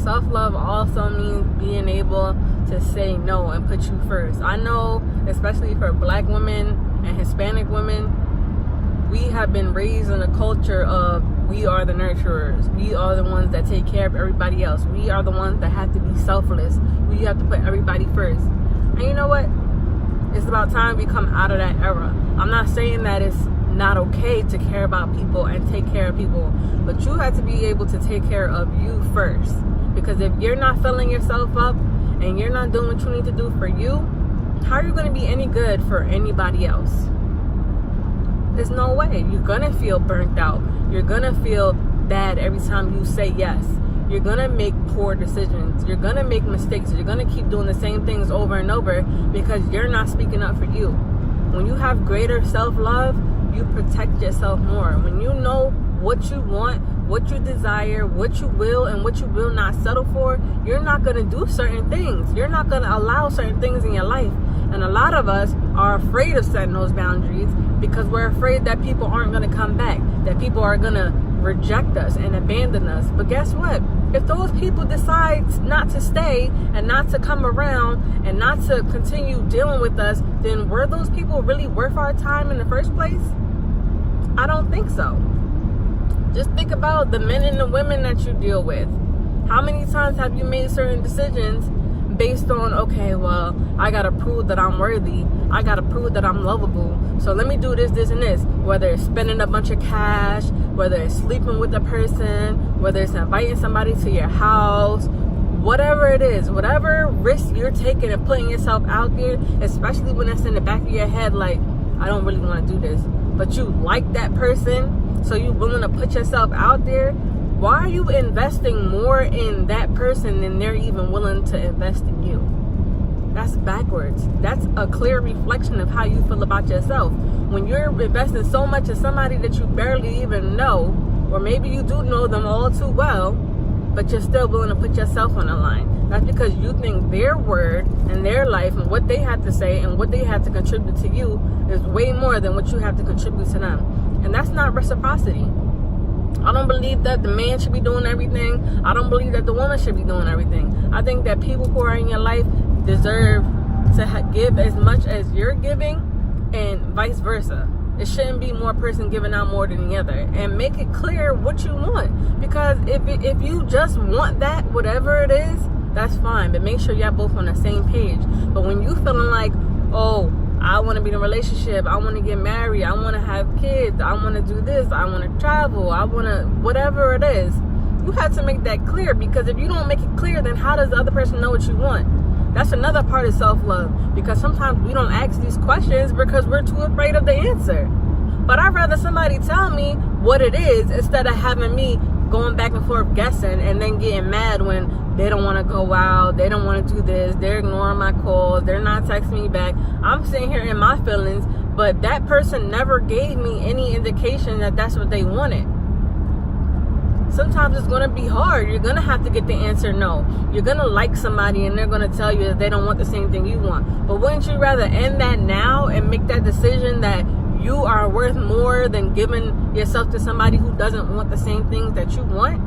self-love also means being able to say no and put you first. I know, especially for Black women and Hispanic women, we have been raised in a culture of we are the nurturers. We are the ones that take care of everybody else. We are the ones that have to be selfless. We have to put everybody first. And you know what? It's about time we come out of that era. I'm not saying that it's not okay to care about people and take care of people, but you have to be able to take care of you first. Because if you're not filling yourself up and you're not doing what you need to do for you, how are you going to be any good for anybody else? There's no way. You're going to feel burnt out. You're going to feel bad every time you say yes. You're going to make poor decisions. You're going to make mistakes. You're going to keep doing the same things over and over because you're not speaking up for you. When you have greater self-love, you protect yourself more. When you know what you want, what you desire, what you will and what you will not settle for, you're not going to do certain things. You're not going to allow certain things in your life. And a lot of us are afraid of setting those boundaries because we're afraid that people aren't going to come back, that people are going to reject us and abandon us. But guess what? If those people decide not to stay and not to come around and not to continue dealing with us, then were those people really worth our time in the first place? I don't think so. Just think about the men and the women that you deal with. How many times have you made certain decisions based on, okay, well, I gotta prove that I'm worthy. I gotta prove that I'm lovable. So let me do this, this, and this. Whether it's spending a bunch of cash, whether it's sleeping with a person, whether it's inviting somebody to your house, whatever it is, whatever risk you're taking and putting yourself out there, especially when it's in the back of your head, like, I don't really want to do this, but you like that person, so you're willing to put yourself out there. Why are you investing more in that person than they're even willing to invest in you? That's backwards. That's a clear reflection of how you feel about yourself. When you're investing so much in somebody that you barely even know, or maybe you do know them all too well, but you're still willing to put yourself on the line. That's because you think their word and their life and what they have to say and what they have to contribute to you is way more than what you have to contribute to them. And that's not reciprocity. I don't believe that the man should be doing everything. I don't believe that the woman should be doing everything. I think that people who are in your life deserve to give as much as you're giving and vice versa. It shouldn't be one person giving out more than the other. And make it clear what you want. Because if you just want that, whatever it is, that's fine. But make sure you're both on the same page. But when you feeling like, oh, I want to be in a relationship, I want to get married, I want to have kids, I want to do this, I want to travel, I want to, whatever it is, you have to make that clear. Because if you don't make it clear, then how does the other person know what you want? That's another part of self-love, because sometimes we don't ask these questions because we're too afraid of the answer. But I'd rather somebody tell me what it is instead of having me going back and forth guessing and then getting mad when they don't want to go out, they don't want to do this, they're ignoring my calls, they're not texting me back. I'm sitting here in my feelings, but that person never gave me any indication that that's what they wanted. Sometimes it's going to be hard. You're going to have to get the answer no. You're going to like somebody and they're going to tell you that they don't want the same thing you want. But wouldn't you rather end that now and make that decision that you are worth more than giving yourself to somebody who doesn't want the same things that you want?